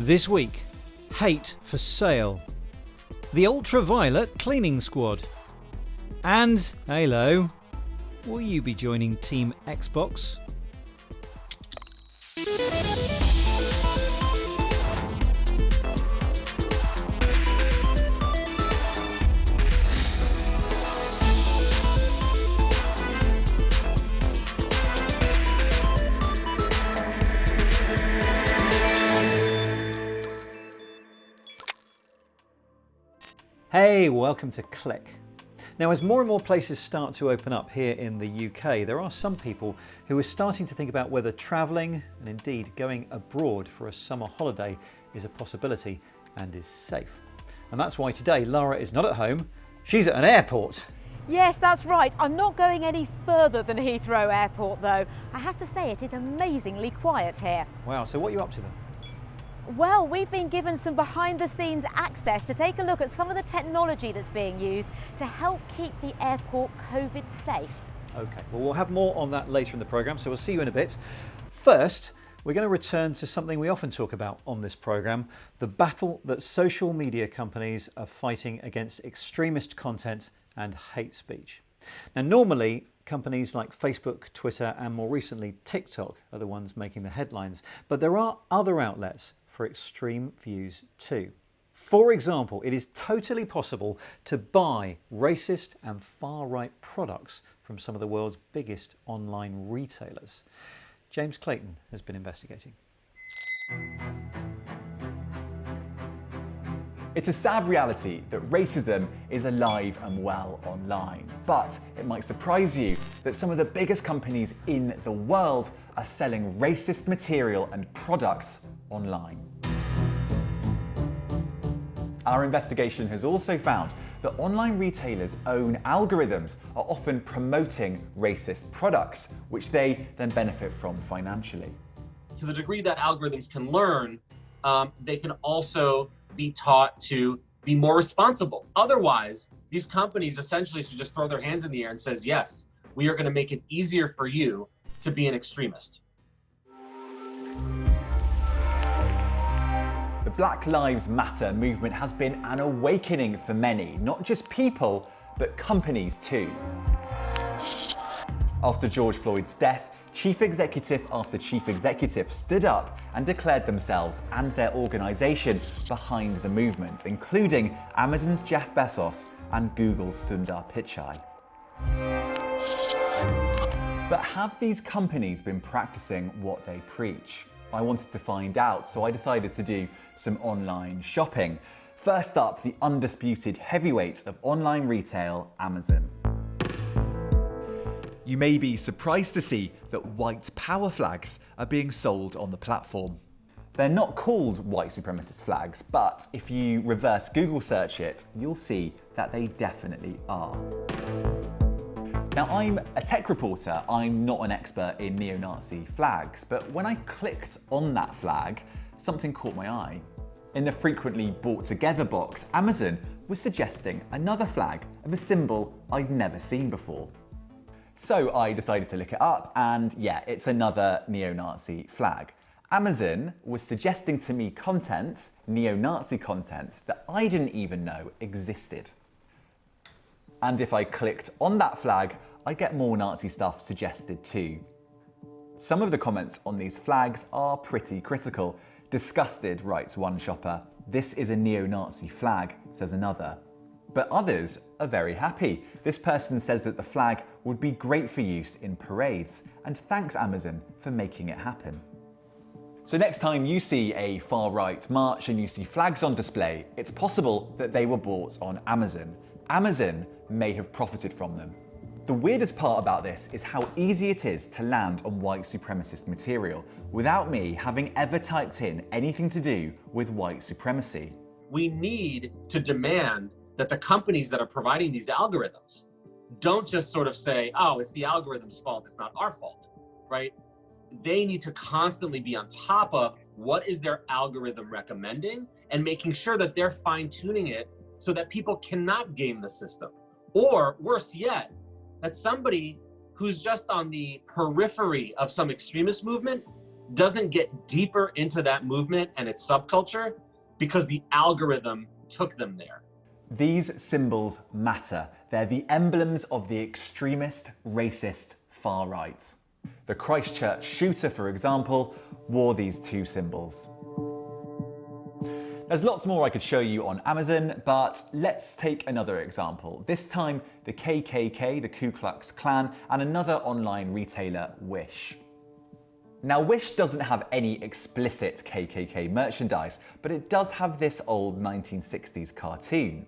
This week, hate for sale, the ultraviolet cleaning squad, and, hello, will you be joining Team Xbox? Hey, welcome to Click. Now, as more and more places start to open up here in the UK, there are some people who are starting to think about whether travelling and indeed going abroad for a summer holiday is a possibility and is safe. And that's why today Lara is not at home, she's at an airport. Yes, that's right. I'm not going any further than Heathrow Airport though. I have to say it is amazingly quiet here. Wow, so what are you up to then? Well, we've been given some behind-the-scenes access to take a look at some of the technology that's being used to help keep the airport COVID safe. Okay, well, we'll have more on that later in the programme, so we'll see you in a bit. First, we're going to return to something we often talk about on this programme, the battle that social media companies are fighting against extremist content and hate speech. Now, normally, companies like Facebook, Twitter, and more recently TikTok are the ones making the headlines, but there are other outlets for extreme views too. For example, it is totally possible to buy racist and far-right products from some of the world's biggest online retailers. James Clayton has been investigating. It's a sad reality that racism is alive and well online, but it might surprise you that some of the biggest companies in the world are selling racist material and products online. Our investigation has also found that online retailers' own algorithms are often promoting racist products, which they then benefit from financially. To the degree that algorithms can learn, they can also be taught to be more responsible. Otherwise, these companies essentially should just throw their hands in the air and says, yes, we are going to make it easier for you to be an extremist. The Black Lives Matter movement has been an awakening for many, not just people, but companies too. After George Floyd's death, chief executive after chief executive stood up and declared themselves and their organisation behind the movement, including Amazon's Jeff Bezos and Google's Sundar Pichai. But have these companies been practicing what they preach? I wanted to find out, so I decided to do some online shopping. First up, the undisputed heavyweight of online retail, Amazon. You may be surprised to see that white power flags are being sold on the platform. They're not called white supremacist flags, but if you reverse Google search it, you'll see that they definitely are. Now, I'm a tech reporter, I'm not an expert in neo-Nazi flags, but when I clicked on that flag, something caught my eye. In the frequently bought together box, Amazon was suggesting another flag of a symbol I'd never seen before. So I decided to look it up, and yeah, it's another neo-Nazi flag. Amazon was suggesting to me content, neo-Nazi content, that I didn't even know existed. And if I clicked on that flag, I get more Nazi stuff suggested too. Some of the comments on these flags are pretty critical. Disgusted, writes one shopper. This is a neo-Nazi flag, says another. But others are very happy. This person says that the flag would be great for use in parades and thanks Amazon for making it happen. So next time you see a far-right march and you see flags on display, it's possible that they were bought on Amazon. Amazon may have profited from them. The weirdest part about this is how easy it is to land on white supremacist material without me having ever typed in anything to do with white supremacy. We need to demand that the companies that are providing these algorithms don't just sort of say, oh, it's the algorithm's fault, it's not our fault, right? They need to constantly be on top of what is their algorithm recommending and making sure that they're fine-tuning it so that people cannot game the system. Or worse yet, that somebody who's just on the periphery of some extremist movement doesn't get deeper into that movement and its subculture because the algorithm took them there. These symbols matter. They're the emblems of the extremist, racist far right. The Christchurch shooter, for example, wore these two symbols. There's lots more I could show you on Amazon, but let's take another example. This time, the KKK, the Ku Klux Klan, and another online retailer, Wish. Now, Wish doesn't have any explicit KKK merchandise, but it does have this old 1960s cartoon.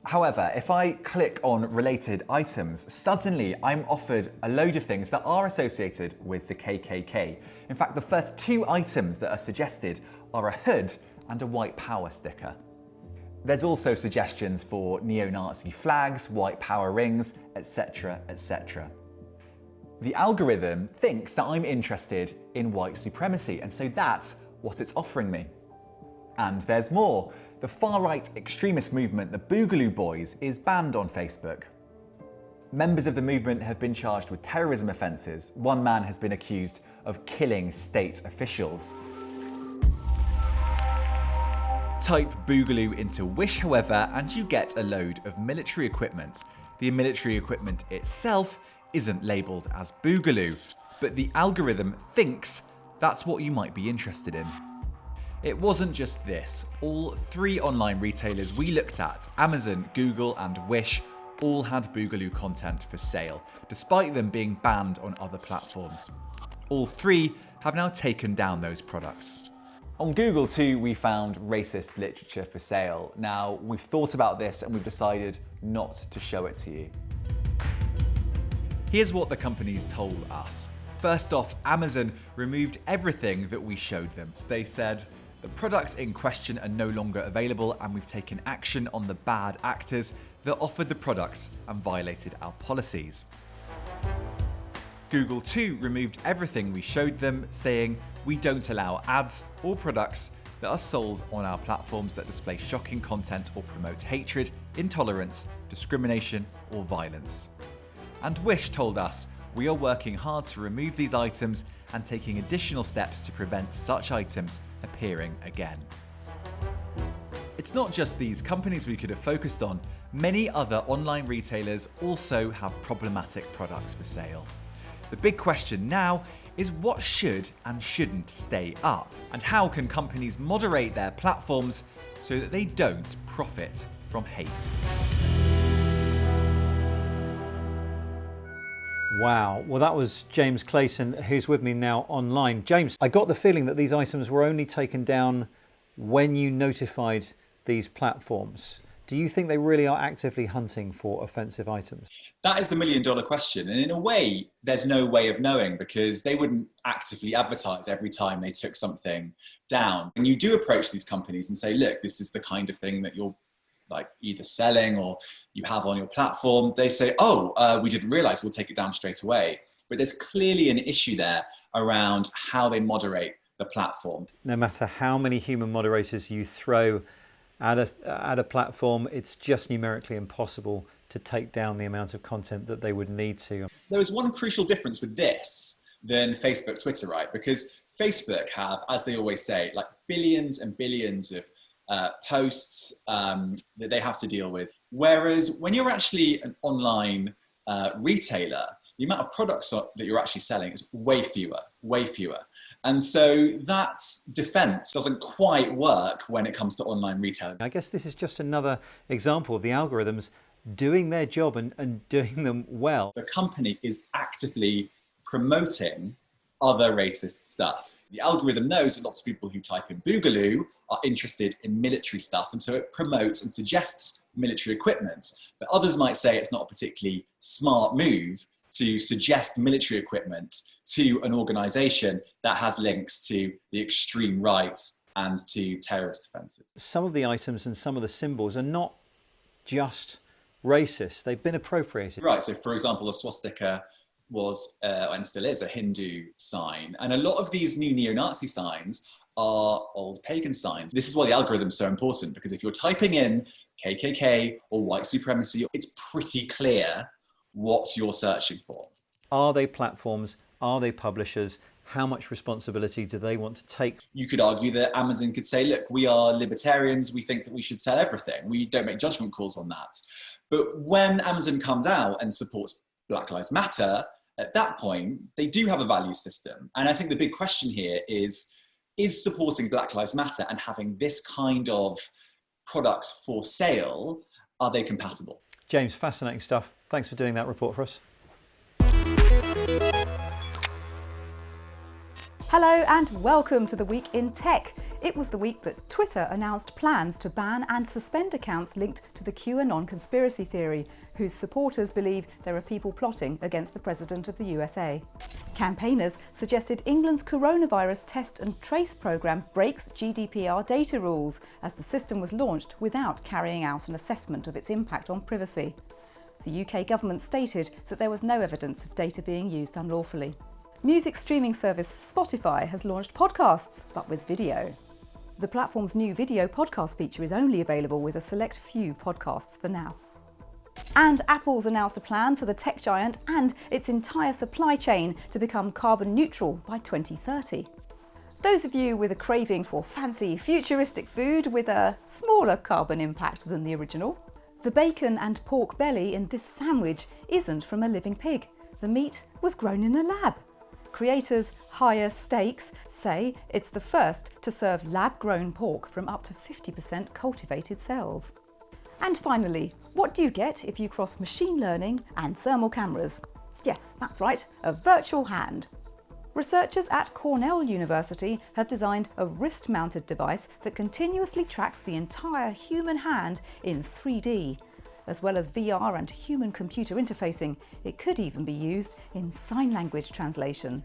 However, if I click on related items, suddenly I'm offered a load of things that are associated with the KKK. In fact, the first two items that are suggested are a hood and a white power sticker. There's also suggestions for neo-Nazi flags, white power rings, etc., etc. The algorithm thinks that I'm interested in white supremacy, and so that's what it's offering me. And there's more. The far-right extremist movement, the Boogaloo Boys, is banned on Facebook. Members of the movement have been charged with terrorism offences. One man has been accused of killing state officials. Type Boogaloo into Wish, however, and you get a load of military equipment. The military equipment itself isn't labelled as Boogaloo, but the algorithm thinks that's what you might be interested in. It wasn't just this. All three online retailers we looked at, Amazon, Google, and Wish, all had Boogaloo content for sale, despite them being banned on other platforms. All three have now taken down those products. On Google too, we found racist literature for sale. Now, we've thought about this and we've decided not to show it to you. Here's what the companies told us. First off, Amazon removed everything that we showed them. They said, the products in question are no longer available and we've taken action on the bad actors that offered the products and violated our policies. Google too removed everything we showed them, saying we don't allow ads or products that are sold on our platforms that display shocking content or promote hatred, intolerance, discrimination, or violence. And Wish told us we are working hard to remove these items and taking additional steps to prevent such items appearing again. It's not just these companies we could have focused on. Many other online retailers also have problematic products for sale. The big question now is what should and shouldn't stay up, and how can companies moderate their platforms so that they don't profit from hate? Wow, well that was James Clayton, who's with me now online. James, I got the feeling that these items were only taken down when you notified these platforms. Do you think they really are actively hunting for offensive items? That is the million-dollar question. And in a way, there's no way of knowing because they wouldn't actively advertise every time they took something down. When you do approach these companies and say, look, this is the kind of thing that you're like either selling or you have on your platform, they say, we didn't realize, we'll take it down straight away. But there's clearly an issue there around how they moderate the platform. No matter how many human moderators you throw at a platform, it's just numerically impossible to take down the amount of content that they would need to. There is one crucial difference with this than Facebook, Twitter, right? Because Facebook have, as they always say, like billions and billions of posts that they have to deal with. Whereas when you're actually an online retailer, the amount of products that you're actually selling is way fewer. And so that defense doesn't quite work when it comes to online retailing. I guess this is just another example of the algorithms doing their job and doing them well. The company is actively promoting other racist stuff. The algorithm knows that lots of people who type in Boogaloo are interested in military stuff, and so it promotes and suggests military equipment. But others might say it's not a particularly smart move to suggest military equipment to an organisation that has links to the extreme right and to terrorist offences. Some of the items and some of the symbols are not just racist, they've been appropriated. Right, so for example, a swastika was, and still is, a Hindu sign. And a lot of these new neo-Nazi signs are old pagan signs. This is why the algorithm is so important, because if you're typing in KKK or white supremacy, it's pretty clear what you're searching for. Are they platforms? Are they publishers? How much responsibility do they want to take? You could argue that Amazon could say, look, we are libertarians, we think that we should sell everything. We don't make judgment calls on that. But when Amazon comes out and supports Black Lives Matter, at that point, they do have a value system. And I think the big question here is supporting Black Lives Matter and having this kind of products for sale, are they compatible? James, fascinating stuff. Thanks for doing that report for us. Hello and welcome to the Week in Tech. It was the week that Twitter announced plans to ban and suspend accounts linked to the QAnon conspiracy theory, whose supporters believe there are people plotting against the President of the USA. Campaigners suggested England's coronavirus test and trace programme breaks GDPR data rules, as the system was launched without carrying out an assessment of its impact on privacy. The UK government stated that there was no evidence of data being used unlawfully. Music streaming service Spotify has launched podcasts, but with video. The platform's new video podcast feature is only available with a select few podcasts for now. And Apple's announced a plan for the tech giant and its entire supply chain to become carbon neutral by 2030. Those of you with a craving for fancy, futuristic food with a smaller carbon impact than the original, the bacon and pork belly in this sandwich isn't from a living pig. The meat was grown in a lab. Creators Higher Stakes say it's the first to serve lab-grown pork from up to 50% cultivated cells. And finally, what do you get if you cross machine learning and thermal cameras? Yes, that's right, a virtual hand. Researchers at Cornell University have designed a wrist-mounted device that continuously tracks the entire human hand in 3D. As well as VR and human-computer interfacing, it could even be used in sign language translation.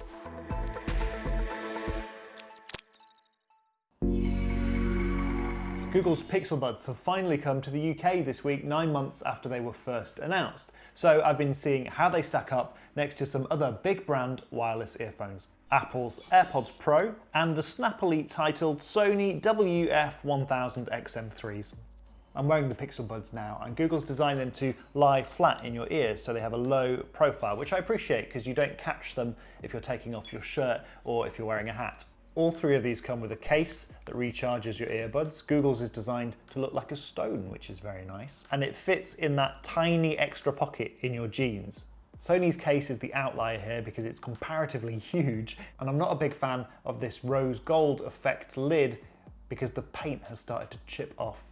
Google's Pixel Buds have finally come to the UK this week, 9 months after they were first announced. So I've been seeing how they stack up next to some other big brand wireless earphones. Apple's AirPods Pro and the snappily titled Sony WF-1000 XM3s. I'm wearing the Pixel Buds now, and Google's designed them to lie flat in your ears so they have a low profile, which I appreciate because you don't catch them if you're taking off your shirt or if you're wearing a hat. All three of these come with a case that recharges your earbuds. Google's is designed to look like a stone, which is very nice. And it fits in that tiny extra pocket in your jeans. Sony's case is the outlier here because it's comparatively huge, and I'm not a big fan of this rose gold effect lid because the paint has started to chip off.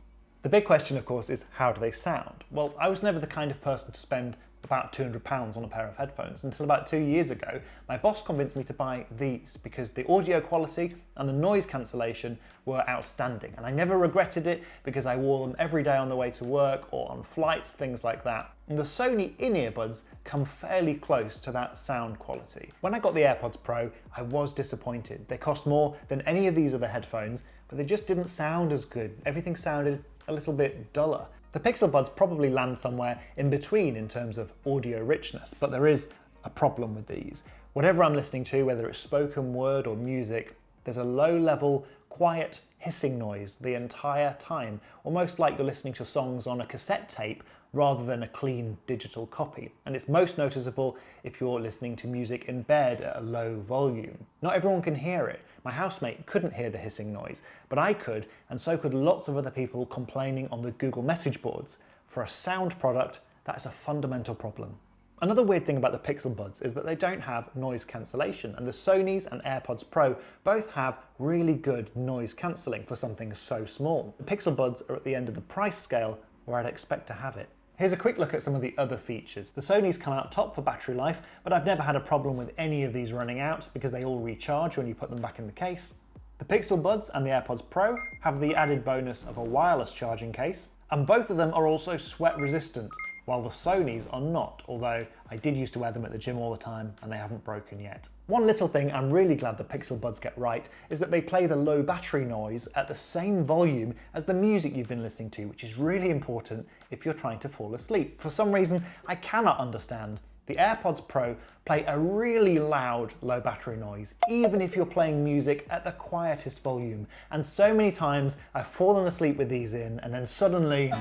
The big question, of course, is how do they sound? Well, I was never the kind of person to spend about £200 on a pair of headphones until about 2 years ago. My boss convinced me to buy these because the audio quality and the noise cancellation were outstanding, and I never regretted it because I wore them every day on the way to work or on flights, things like that. And the Sony in-ear buds come fairly close to that sound quality. When I got the AirPods Pro, I was disappointed. They cost more than any of these other headphones, but they just didn't sound as good. Everything sounded a little bit duller. The Pixel Buds probably land somewhere in between in terms of audio richness, but there is a problem with these. Whatever I'm listening to, whether it's spoken word or music, there's a low-level, quiet hissing noise the entire time, almost like you're listening to songs on a cassette tape rather than a clean digital copy. And it's most noticeable if you're listening to music in bed at a low volume. Not everyone can hear it. My housemate couldn't hear the hissing noise, but I could, and so could lots of other people complaining on the Google message boards. For a sound product, that is a fundamental problem. Another weird thing about the Pixel Buds is that they don't have noise cancellation, and the Sonys and AirPods Pro both have really good noise cancelling for something so small. The Pixel Buds are at the end of the price scale where I'd expect to have it. Here's a quick look at some of the other features. The Sonys come out top for battery life, but I've never had a problem with any of these running out because they all recharge when you put them back in the case. The Pixel Buds and the AirPods Pro have the added bonus of a wireless charging case, and both of them are also sweat resistant, while the Sonys are not, although I did used to wear them at the gym all the time and they haven't broken yet. One little thing I'm really glad the Pixel Buds get right is that they play the low battery noise at the same volume as the music you've been listening to, which is really important if you're trying to fall asleep. For some reason, I cannot understand. The AirPods Pro play a really loud low battery noise, even if you're playing music at the quietest volume. And so many times I've fallen asleep with these in and then suddenly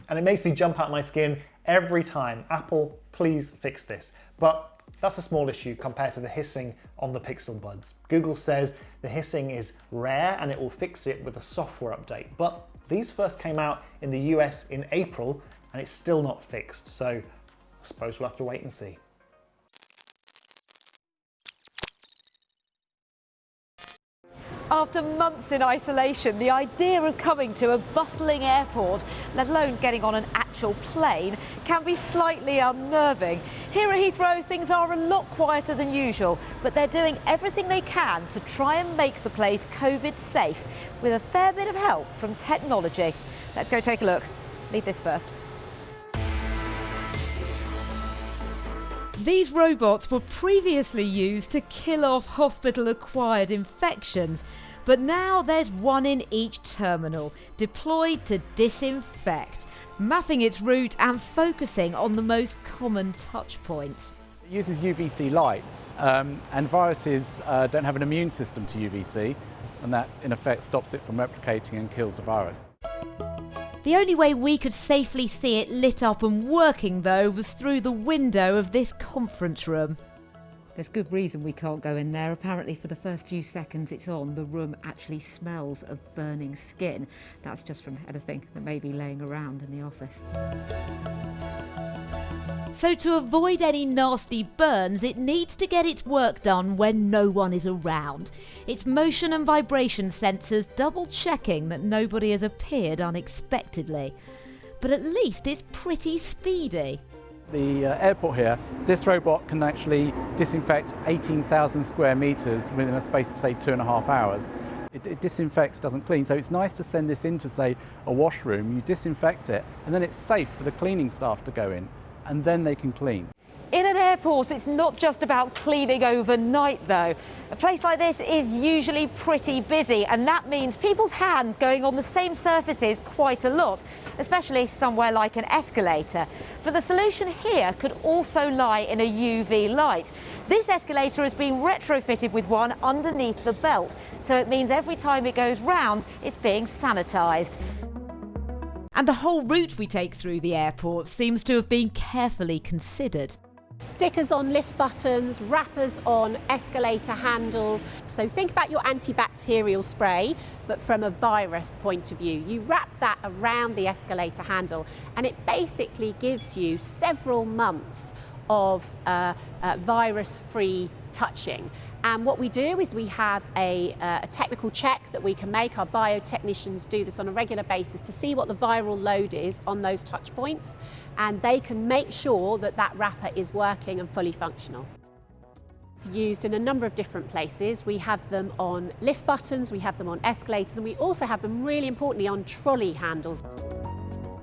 and it makes me jump out my skin every time. Apple, please fix this. But That's a small issue compared to the hissing on the Pixel Buds. Google says the hissing is rare and it will fix it with a software update. But these first came out in the US in April and it's still not fixed. So I suppose we'll have to wait and see. After months in isolation, the idea of coming to a bustling airport, let alone getting on an actual plane, can be slightly unnerving. Here at Heathrow, things are a lot quieter than usual, but they're doing everything they can to try and make the place COVID safe, with a fair bit of help from technology. Let's go take a look. Leave this first. These robots were previously used to kill off hospital-acquired infections, but now there's one in each terminal, deployed to disinfect, mapping its route and focusing on the most common touch points. It uses UVC light, and viruses don't have an immune system to UVC, and that in effect stops it from replicating and kills the virus. The only way we could safely see it lit up and working, though, was through the window of this conference room. There's good reason we can't go in there. Apparently for the first few seconds it's on, the room actually smells of burning skin. That's just from anything that may be laying around in the office. So to avoid any nasty burns, it needs to get its work done when no one is around. Its motion and vibration sensors double checking that nobody has appeared unexpectedly. But at least it's pretty speedy. The airport here, this robot can actually disinfect 18,000 square metres within a space of, say, 2.5 hours. It disinfects, doesn't clean, so it's nice to send this into, say, a washroom, you disinfect it, and then it's safe for the cleaning staff to go in, and then they can clean. In an airport, it's not just about cleaning overnight, though. A place like this is usually pretty busy, and that means people's hands going on the same surfaces quite a lot, especially somewhere like an escalator. But the solution here could also lie in a UV light. This escalator has been retrofitted with one underneath the belt, so it means every time it goes round, it's being sanitised. And the whole route we take through the airport seems to have been carefully considered. Stickers on lift buttons, wrappers on escalator handles. So think about your antibacterial spray, but from a virus point of view. You wrap that around the escalator handle and it basically gives you several months of virus-free touching. And what we do is we have a technical check that we can make. Our biotechnicians do this on a regular basis to see what the viral load is on those touch points, and they can make sure that that wrapper is working and fully functional. It's used in a number of different places. We have them on lift buttons, we have them on escalators, and we also have them, really importantly, on trolley handles.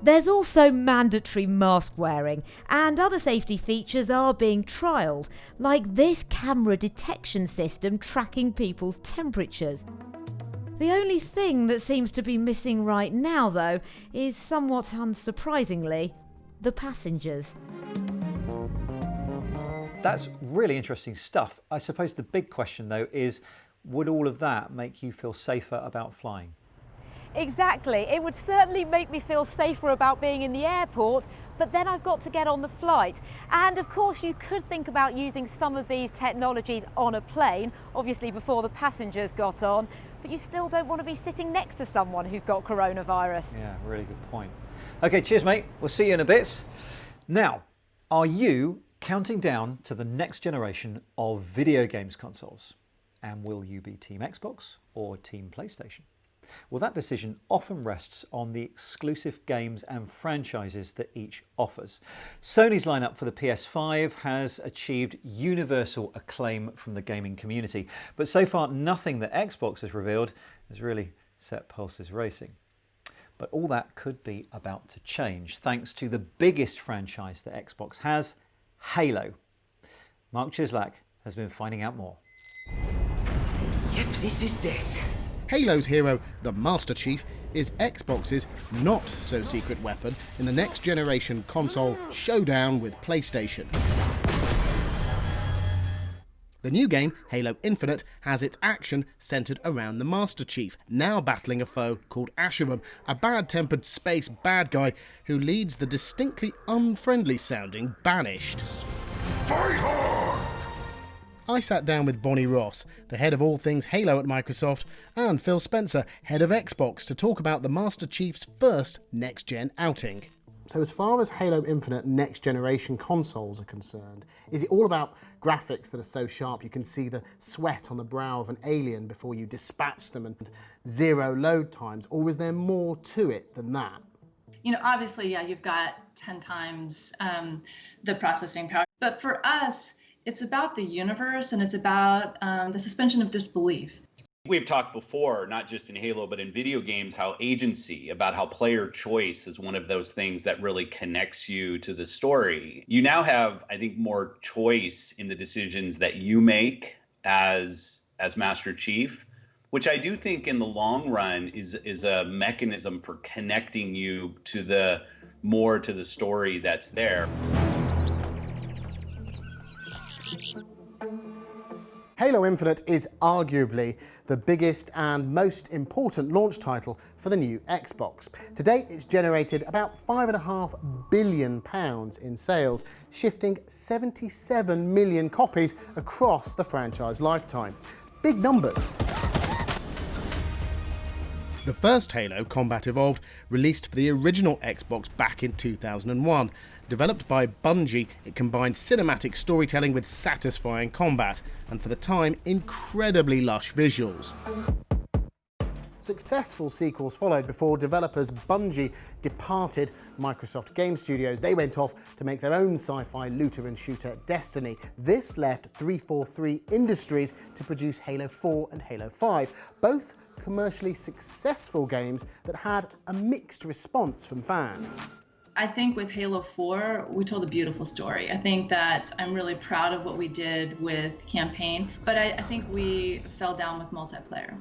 There's also mandatory mask wearing, and other safety features are being trialled, like this camera detection system tracking people's temperatures. The only thing that seems to be missing right now, though, is somewhat unsurprisingly, the passengers. That's really interesting stuff. I suppose the big question, though, is would all of that make you feel safer about flying? Exactly. It would certainly make me feel safer about being in the airport, but then I've got to get on the flight. And of course you could think about using some of these technologies on a plane, obviously before the passengers got on, but you still don't want to be sitting next to someone who's got coronavirus. Yeah, really good point. Okay, cheers mate. We'll see you in a bit. Now, are you counting down to the next generation of video games consoles? And will you be Team Xbox or Team PlayStation? Well, that decision often rests on the exclusive games and franchises that each offers. Sony's lineup for the PS5 has achieved universal acclaim from the gaming community, but so far nothing that Xbox has revealed has really set pulses racing. But all that could be about to change thanks to the biggest franchise that Xbox has, Halo. Mark Chislak has been finding out more. Yep, this is death. Halo's hero, the Master Chief, is Xbox's not-so-secret weapon in the next-generation console showdown with PlayStation. The new game, Halo Infinite, has its action centred around the Master Chief, now battling a foe called Asherum, a bad-tempered space bad guy who leads the distinctly unfriendly-sounding Banished. Fight hard! I sat down with Bonnie Ross, the head of all things Halo at Microsoft, and Phil Spencer, head of Xbox, to talk about the Master Chief's first next-gen outing. So as far as Halo Infinite next-generation consoles are concerned, is it all about graphics that are so sharp you can see the sweat on the brow of an alien before you dispatch them and zero load times, or is there more to it than that? You know, obviously, yeah, you've got 10 times the processing power. But for us, it's about the universe and it's about the suspension of disbelief. We've talked before, not just in Halo, but in video games, how agency, about how player choice is one of those things that really connects you to the story. You now have, I think, more choice in the decisions that you make as Master Chief, which I do think in the long run is a mechanism for connecting you to the story that's there. Halo Infinite is arguably the biggest and most important launch title for the new Xbox. To date, it's generated about £5.5 billion in sales, shifting 77 million copies across the franchise lifetime. Big numbers. The first Halo, Combat Evolved, released for the original Xbox back in 2001. Developed by Bungie, it combined cinematic storytelling with satisfying combat, and for the time, incredibly lush visuals. Successful sequels followed before developers Bungie departed Microsoft Game Studios. They went off to make their own sci-fi looter and shooter, Destiny. This left 343 Industries to produce Halo 4 and Halo 5, both commercially successful games that had a mixed response from fans. I think with Halo 4, we told a beautiful story. I think that I'm really proud of what we did with campaign, but I think we fell down with multiplayer.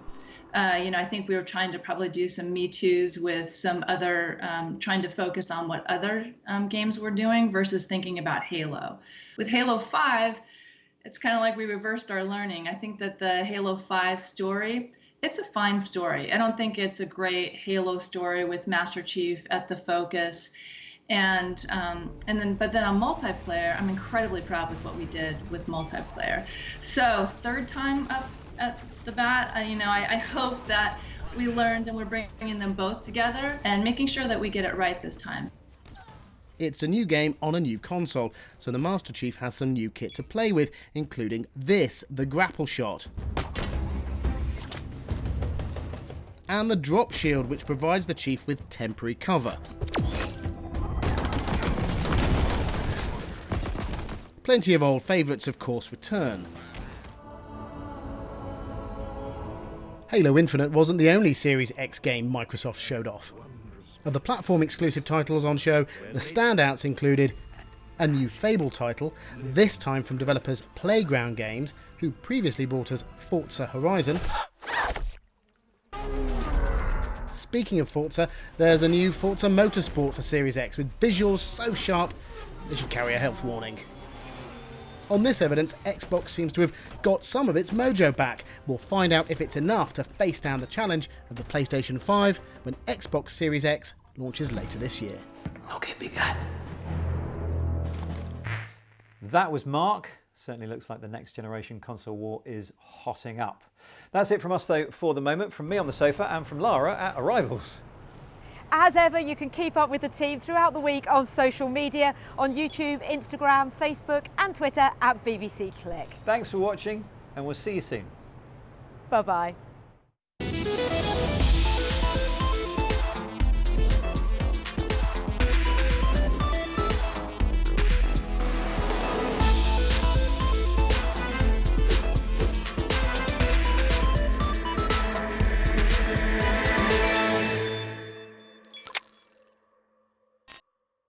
I think we were trying to probably do some Me Too's with some other, trying to focus on what other games were doing versus thinking about Halo. With Halo 5, it's kind of like we reversed our learning. I think that the Halo 5 story, it's a fine story. I don't think it's a great Halo story with Master Chief at the focus. But then on multiplayer, I'm incredibly proud with what we did with multiplayer. So third time up at the bat, I hope that we learned and we're bringing them both together and making sure that we get it right this time. It's a new game on a new console, so the Master Chief has some new kit to play with, including this, the grapple shot. And the drop shield, which provides the Chief with temporary cover. Plenty of old favourites, of course, return. Halo Infinite wasn't the only Series X game Microsoft showed off. Of the platform-exclusive titles on show, the standouts included a new Fable title, this time from developers Playground Games, who previously brought us Forza Horizon. Speaking of Forza, there's a new Forza Motorsport for Series X with visuals so sharp they should carry a health warning. On this evidence, Xbox seems to have got some of its mojo back. We'll find out if it's enough to face down the challenge of the PlayStation 5 when Xbox Series X launches later this year. Okay, big guy. That was Mark. Certainly looks like the next generation console war is hotting up. That's it from us though for the moment, from me on the sofa and from Lara at Arrivals. As ever, you can keep up with the team throughout the week on social media, on YouTube, Instagram, Facebook and Twitter at BBC Click. Thanks for watching and we'll see you soon. Bye-bye.